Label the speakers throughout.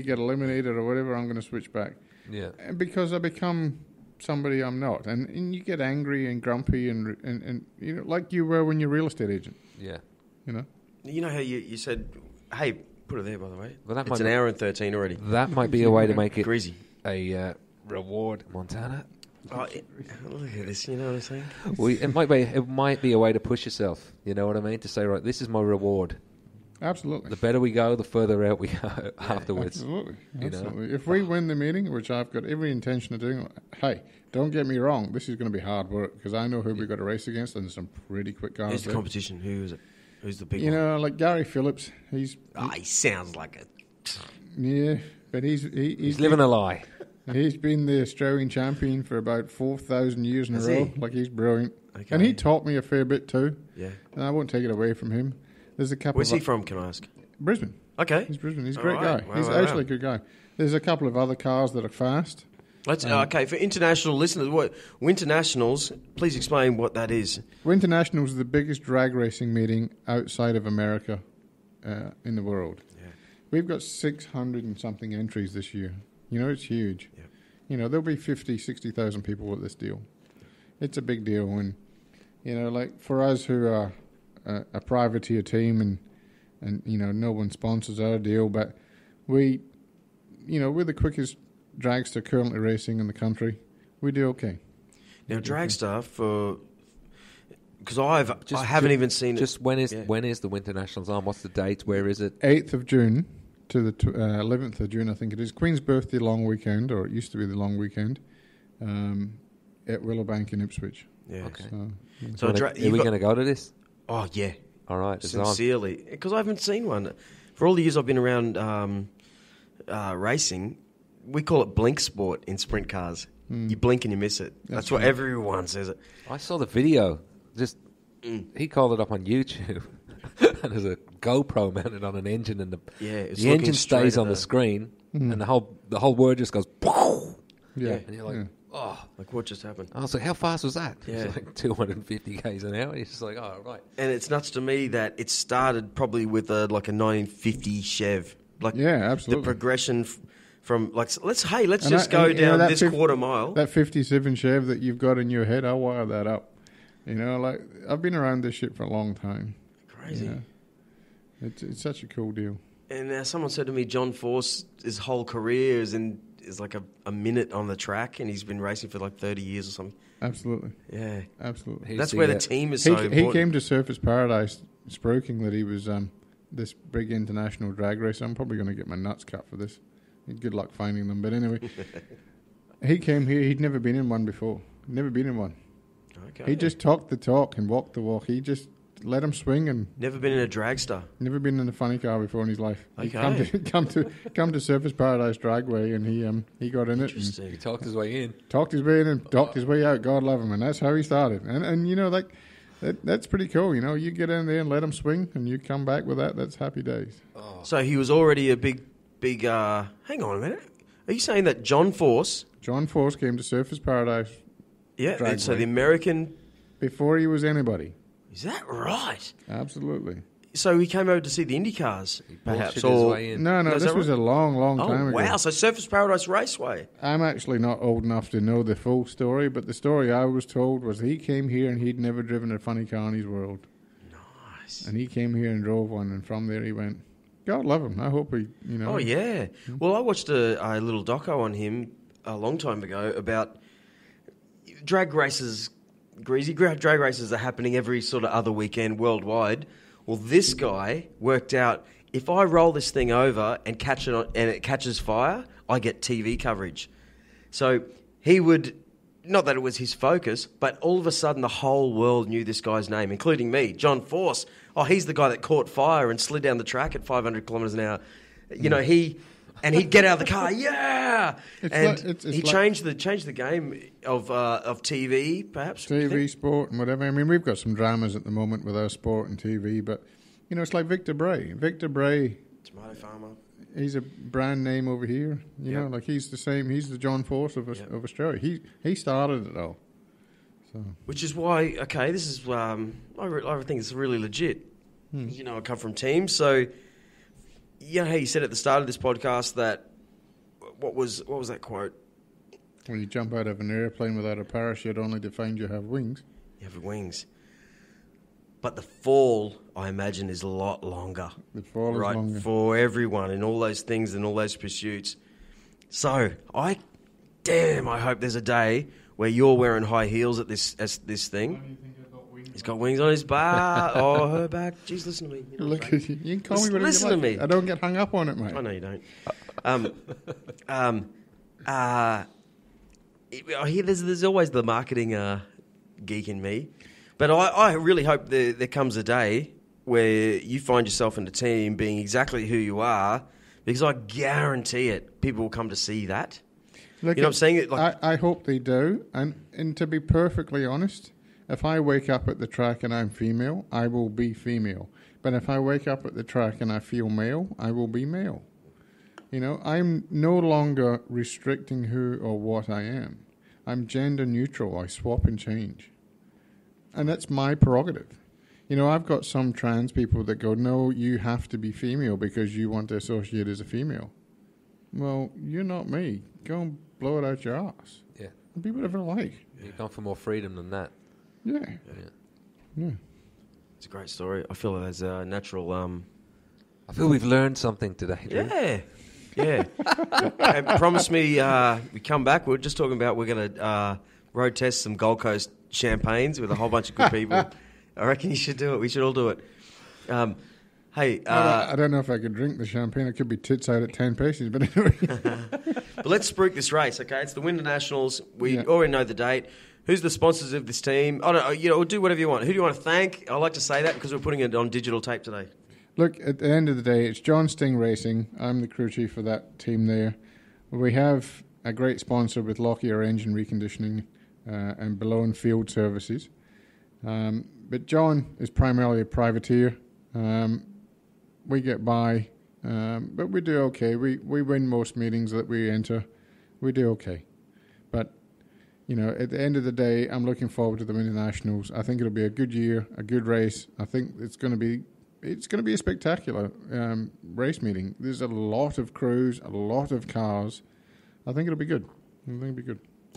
Speaker 1: get eliminated or whatever, I'm going to switch back.
Speaker 2: Yeah.
Speaker 1: And because I become somebody I'm not, and you get angry and grumpy and you know, like you were when you're a real estate agent.
Speaker 2: Yeah.
Speaker 1: You know.
Speaker 3: You know how you said, "Hey, put it there." By the way,
Speaker 2: Well, that
Speaker 3: it's an hour and 13 already.
Speaker 2: That might be a way to make it
Speaker 3: Greasy.
Speaker 2: a reward, Montana.
Speaker 3: Oh, look at this. You know what I'm saying?
Speaker 2: It might be a way to push yourself. You know what I mean? To say, right, this is my reward.
Speaker 1: Absolutely.
Speaker 2: The better we go, the further out we go afterwards.
Speaker 1: Absolutely.
Speaker 2: You know?
Speaker 1: Absolutely. If we win the meeting, which I've got every intention of doing, hey, don't get me wrong, this is going to be hard work because I know who we've got to race against and some pretty quick cars.
Speaker 3: Who's the competition? Who is it? Who's the big one?
Speaker 1: You know, like Gary Phillips.
Speaker 3: He sounds like a...
Speaker 1: Yeah, but he's
Speaker 2: living a lie.
Speaker 1: He's been the Australian champion for about 4,000 years in a row. Like, he's brilliant.
Speaker 3: Okay.
Speaker 1: And he taught me a fair bit too.
Speaker 3: Yeah.
Speaker 1: And I won't take it away from him. There's a couple.
Speaker 3: Where's he from, can I ask?
Speaker 1: Brisbane.
Speaker 3: Okay.
Speaker 1: He's Brisbane. He's a great
Speaker 3: right.
Speaker 1: guy.
Speaker 3: Wow,
Speaker 1: He's actually a good guy. There's a couple of other cars that are fast.
Speaker 3: Let's okay, for international listeners, Winternationals, please explain what that is.
Speaker 1: Winternationals is the biggest drag racing meeting outside of America in the world.
Speaker 3: Yeah.
Speaker 1: We've got 600 and something entries this year. You know, it's huge.
Speaker 3: Yeah.
Speaker 1: You know, there'll be 50, 60,000 people at this deal. It's a big deal. And, you know, like for us who are a privateer team and, you know, no one sponsors our deal, but we're the quickest dragster currently racing in the country. We do okay.
Speaker 3: Now, Dragster, because I haven't even seen it.
Speaker 2: Just when is the Winternationals on? What's the date? Where is it?
Speaker 1: 8th of June to the 11th of June, I think it is. Queen's birthday long weekend, or it used to be the long weekend, at Willowbank in Ipswich.
Speaker 3: Yeah.
Speaker 2: Okay.
Speaker 3: So
Speaker 2: are we going to go to this?
Speaker 3: Oh, yeah.
Speaker 2: All right.
Speaker 3: Sincerely. Because I haven't seen one. For all the years I've been around racing, we call it blink sport in sprint cars. You blink and you miss it. That's what everyone says it.
Speaker 2: I saw the video. He called it up on YouTube. And there's a GoPro mounted on an engine, and the engine stays on the screen, and the whole word just goes.
Speaker 1: Yeah.
Speaker 2: And you're like, oh,
Speaker 3: like what just happened?
Speaker 2: I was like, how fast was that?
Speaker 3: Yeah.
Speaker 2: It was like 250 k's an hour. He's just like, oh, right.
Speaker 3: And it's nuts to me that it started probably with a 1950 Chev.
Speaker 1: Absolutely.
Speaker 3: The progression from let's just go down this quarter mile.
Speaker 1: That 57 Chev that you've got in your head, I'll wire that up. You know, like I've been around this shit for a long time.
Speaker 3: Crazy.
Speaker 1: You know? It's such a cool deal.
Speaker 3: And someone said to me, John Force, his whole career is like a minute on the track, and he's been racing for like 30 years or something.
Speaker 1: Absolutely.
Speaker 3: Yeah.
Speaker 1: Absolutely.
Speaker 3: That's where the team is so important.
Speaker 1: He came to Surfers Paradise spruiking that he was this big international drag racer. I'm probably going to get my nuts cut for this. Good luck finding them. But anyway, he came here. He'd never been in one before. Never been in one.
Speaker 3: Okay.
Speaker 1: He just talked the talk and walked the walk. He just let him swing and
Speaker 3: never been in a dragster.
Speaker 1: Never been in a funny car before in his life.
Speaker 3: Okay.
Speaker 1: He come to Surfers Paradise Dragway, and he got in it. And
Speaker 2: he talked his way in.
Speaker 1: Talked his way in and talked his way out. God love him, and that's how he started. And you know, like that's pretty cool. You know, you get in there and let him swing, and you come back with that. That's happy days.
Speaker 3: Oh. So he was already a big. Hang on a minute. Are you saying that John Force
Speaker 1: came to Surfers Paradise?
Speaker 3: Yeah. And so the American
Speaker 1: before he was anybody.
Speaker 3: Is that right?
Speaker 1: Absolutely.
Speaker 3: So he came over to see the Indy cars, perhaps?
Speaker 1: No, this was a long time ago.
Speaker 3: Wow, so Surfers Paradise Raceway.
Speaker 1: I'm actually not old enough to know the full story, but the story I was told was he came here and he'd never driven a funny car in his world.
Speaker 3: Nice.
Speaker 1: And he came here and drove one, and from there he went. God love him. I hope he, you know.
Speaker 3: Oh, yeah. Well, I watched a little doco on him a long time ago about drag races. Greasy drag races are happening every sort of other weekend worldwide. Well, this guy worked out, if I roll this thing over and catch it and it catches fire, I get TV coverage. So he would, not that it was his focus, but all of a sudden the whole world knew this guy's name, including me, John Force. Oh, he's the guy that caught fire and slid down the track at 500 kilometres an hour. You know, he'd get out of the car, yeah, he changed the game of TV, perhaps.
Speaker 1: TV, sport, and whatever. I mean, we've got some dramas at the moment with our sport and TV, but you know, it's like Victor Bray. Victor Bray,
Speaker 3: tomato farmer.
Speaker 1: He's a brand name over here. You know, like he's the same. He's the John Force of Australia. He started it all. So.
Speaker 3: Which is why, okay, this is I think it's really legit. You know, I come from teams, so. you know how you said at the start of this podcast that what was that quote?
Speaker 1: When you jump out of an airplane without a parachute, only to find you have wings.
Speaker 3: You have wings. But the fall, I imagine, is a lot longer.
Speaker 1: The fall is longer.
Speaker 3: For everyone in all those things and all those pursuits. So, I hope there's a day where you're wearing high heels at this thing. He's got wings on his back. Oh, her back. Jeez, listen to me.
Speaker 1: Look at you. You can call me whatever
Speaker 3: listen
Speaker 1: you like.
Speaker 3: to me.
Speaker 1: I don't get hung up on it, mate.
Speaker 3: I know you don't. I hear there's always the marketing geek in me. But I really hope there comes a day where you find yourself in a team being exactly who you are, because I guarantee it, people will come to see that.
Speaker 1: Look,
Speaker 3: you know what I'm saying?
Speaker 1: I hope they do. And to be perfectly honest, if I wake up at the track and I'm female, I will be female. But if I wake up at the track and I feel male, I will be male. You know, I'm no longer restricting who or what I am. I'm gender neutral. I swap and change. And that's my prerogative. You know, I've got some trans people that go, no, you have to be female because you want to associate as a female. Well, you're not me. Go and blow it out your ass.
Speaker 2: Yeah.
Speaker 1: And be whatever I like.
Speaker 2: You've gone for more freedom than that.
Speaker 1: Yeah.
Speaker 3: It's a great story. I feel there's a natural...
Speaker 2: I feel we've learned something today, Drew.
Speaker 3: Yeah. And promise me we come back. We're just talking about we're going to road test some Gold Coast champagnes with a whole bunch of good people. I reckon you should do it. We should all do it. Hey,
Speaker 1: I don't know if I could drink the champagne. It could be tits out at 10 paces, but anyway.
Speaker 3: But let's spruik this race, okay? It's the Winternationals. We already know the date. Who's the sponsors of this team? I don't know. You know, we'll do whatever you want. Who do you want to thank? I like to say that because we're putting it on digital tape today.
Speaker 1: Look, at the end of the day, it's John Sting Racing. I'm the crew chief for that team there. We have a great sponsor with Lockyer Engine Reconditioning and Below Field Services. But John is primarily a privateer. We get by, but we do okay. We win most meetings that we enter. We do okay. But, you know, at the end of the day, I'm looking forward to the Winternationals. I think it'll be a good year, a good race. I think it's going to be a spectacular race meeting. There's a lot of crews, a lot of cars. I think it'll be good.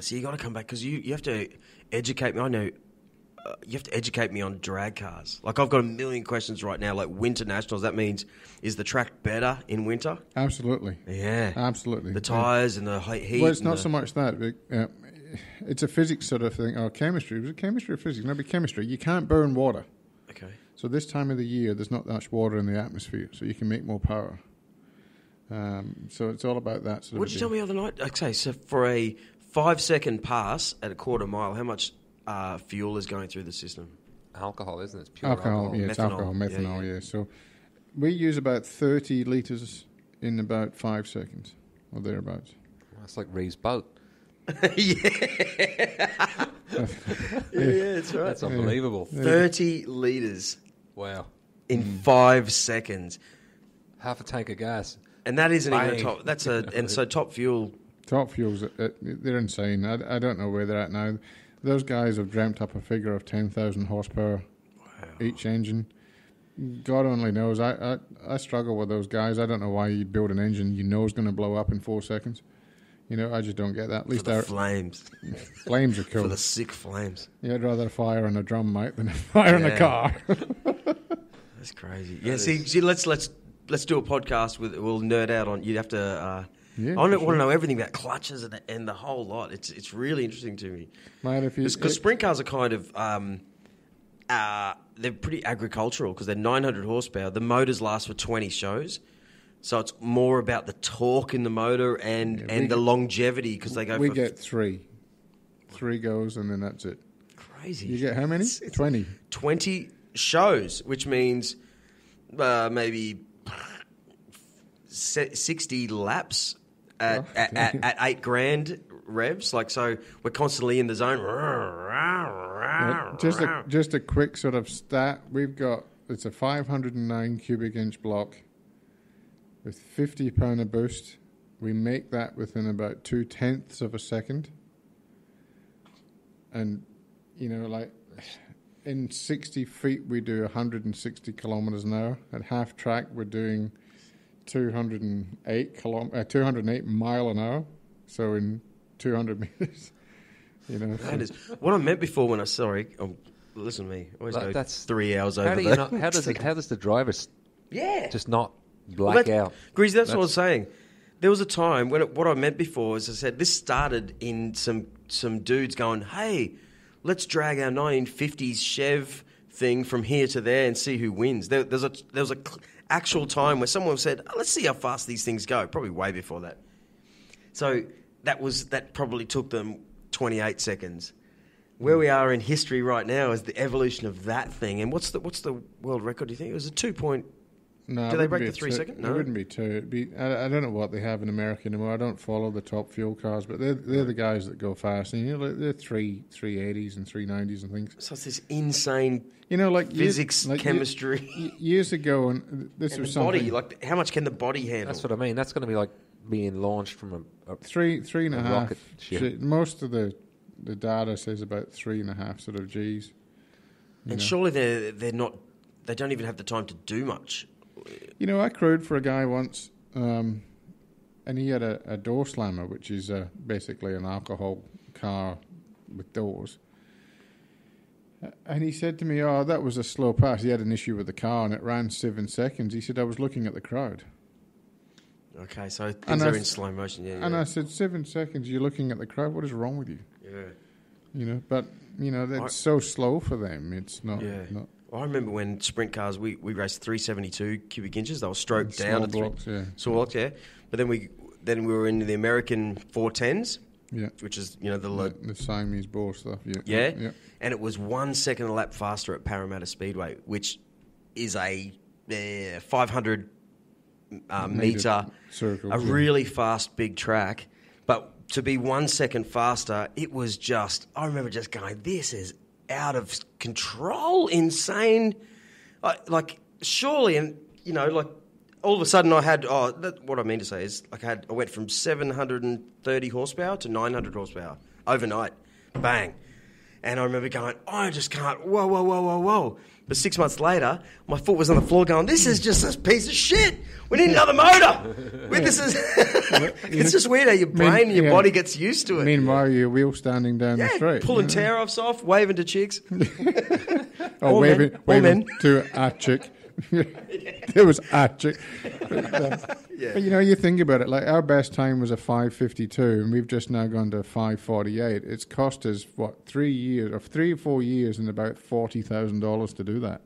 Speaker 3: So you got to come back because you have to educate me. I know you have to educate me on drag cars. Like I've got a million questions right now. Like Winternationals, that means is the track better in winter?
Speaker 1: Absolutely.
Speaker 3: Yeah,
Speaker 1: absolutely.
Speaker 3: The tyres and the heat.
Speaker 1: Well, it's not so much that. It's a physics sort of thing or chemistry. Was it chemistry or physics? No, it'd be chemistry. You can't burn water.
Speaker 3: Okay.
Speaker 1: So this time of the year, there's not that much water in the atmosphere, so you can make more power. So it's all about that.
Speaker 3: What did you tell me the other night? Okay, so for a 5-second pass at a quarter mile, how much fuel is going through the system?
Speaker 2: Alcohol, isn't it? It's pure
Speaker 1: alcohol.
Speaker 2: alcohol.
Speaker 1: Yeah, it's alcohol, methanol, yeah. So we use about 30 litres in about 5 seconds, or thereabouts.
Speaker 2: Well, that's like Reeves' boat.
Speaker 3: Yeah, that's right.
Speaker 2: That's unbelievable.
Speaker 3: 30 litres.
Speaker 2: Wow.
Speaker 3: In 5 seconds.
Speaker 2: Half a tank of gas.
Speaker 3: And that isn't even a top. That's and so top fuel.
Speaker 1: Top fuels, they're insane. I don't know where they're at now. Those guys have dreamt up a figure of 10,000 horsepower each engine. God only knows. I struggle with those guys. I don't know why you'd build an engine you know is going to blow up in 4 seconds. You know, I just don't get that. At least
Speaker 3: for the flames.
Speaker 1: Flames are cool.
Speaker 3: For the sick flames.
Speaker 1: Yeah, I'd rather fire on a drum, mate, than a fire in a car.
Speaker 3: That's crazy. Yeah, see, let's do a podcast with. We'll nerd out on. You'd have to. I want to know everything about clutches and the whole lot. It's really interesting to me.
Speaker 1: Mate,
Speaker 3: because sprint cars are kind of they're pretty agricultural because they're 900 horsepower. The motors last for 20 shows. So it's more about the torque in the motor and the longevity because they go.
Speaker 1: We get three goes and then that's it.
Speaker 3: Crazy.
Speaker 1: You get how many? 20.
Speaker 3: 20 shows, which means maybe 60 laps at $8,000 revs. Like so, we're constantly in the zone.
Speaker 1: Just a quick sort of stat. It's a 509 cubic inch block. With 50 pound of boost, we make that within about 0.2 of a second. And, you know, like in 60 feet, we do 160 kilometers an hour. At half track, we're doing 208 mile an hour. So in 200 meters, you know.
Speaker 3: That is what I meant before when listen to me. I always go 3 hours over there.
Speaker 2: How does the driver just not black out?
Speaker 3: Greasy, that's what I was saying. There was a time when what I meant before is I said this started in some dudes going, hey, let's drag our 1950s Chev thing from here to there and see who wins. There was a actual time where someone said, let's see how fast these things go. Probably way before that. So that probably took them 28 seconds. Where we are in history right now is the evolution of that thing. And what's the world record? Do you think it was a 2 point?
Speaker 1: No,
Speaker 3: do they break the 3 second? No,
Speaker 1: it wouldn't be 2. It'd be, I don't know what they have in America anymore. I don't follow the top fuel cars, but they're the guys that go fast. And you know, they're 380s and 390s and things.
Speaker 3: So it's this insane,
Speaker 1: like
Speaker 3: physics, chemistry.
Speaker 1: Years ago, and this
Speaker 3: and
Speaker 1: was
Speaker 3: the
Speaker 1: something.
Speaker 3: Body, like how much can the body handle?
Speaker 2: That's what I mean. That's going to be like being launched from a
Speaker 1: three and a half.
Speaker 2: Rocket ship.
Speaker 1: Most of the data says about 3.5 sort of Gs.
Speaker 3: And surely they're not. They don't even have the time to do much.
Speaker 1: You know, I crewed for a guy once, and he had a door slammer, which is basically an alcohol car with doors. And he said to me, "Oh, that was a slow pass." He had an issue with the car, and it ran 7 seconds. He said, "I was looking at the crowd."
Speaker 3: Okay, so things are in slow motion. Yeah.
Speaker 1: And I said, 7 seconds, you're looking at the crowd. What is wrong with you?
Speaker 3: Yeah.
Speaker 1: You know, but that's so slow for them. It's not.
Speaker 3: Yeah. I remember when sprint cars, we raced 372 cubic inches. They were stroked down to
Speaker 1: blocks,
Speaker 3: blocks, yeah. But then we were into the American 410s, which is
Speaker 1: the Siamese bore stuff,
Speaker 3: yeah. And it was 1 second a lap faster at Parramatta Speedway, which is a 500 metre
Speaker 1: circle,
Speaker 3: really fast big track. But to be 1 second faster, it was just. I remember just going, "This is out of control, insane." Surely, and all of a sudden I had. What I mean to say is, I went from 730 horsepower to 900 horsepower overnight, bang. And I remember going, I just can't. Whoa, whoa, whoa, whoa, whoa. But 6 months later, my foot was on the floor going, this is just a piece of shit. We need another motor. It's just weird how your brain and your body gets used to it.
Speaker 1: Meanwhile, your wheel standing down the street.
Speaker 3: Pulling tear-offs off, waving to chicks.
Speaker 1: waving to a chick. It was a chick. But you think about it, like our best time was a 5:52, and we've just now gone to 5:48. It's cost us 3 or 4 years and about $40,000 to do that.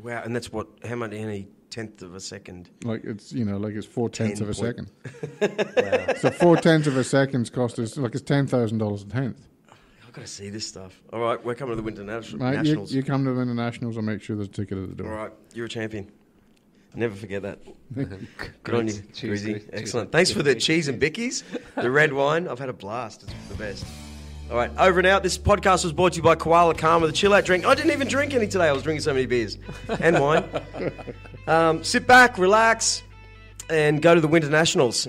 Speaker 3: Wow, and that's how much? Any tenth of a second?
Speaker 1: Like it's 4/10 of a second. Wow. So 4/10 of a second cost us it's $10,000 a tenth.
Speaker 3: I've got to see this stuff. All right, we're coming to the Winternationals.
Speaker 1: Mate, you come to the Winternationals, I'll make sure there's a ticket at the door.
Speaker 3: All right, you're a champion. Never forget that. Good on you, Greasy. Excellent. Thanks for the cheese and bickies, the red wine. I've had a blast. It's the best. All right, over and out. This podcast was brought to you by Koala Karma, the chill-out drink. I didn't even drink any today. I was drinking so many beers and wine. Sit back, relax, and go to the Winternationals.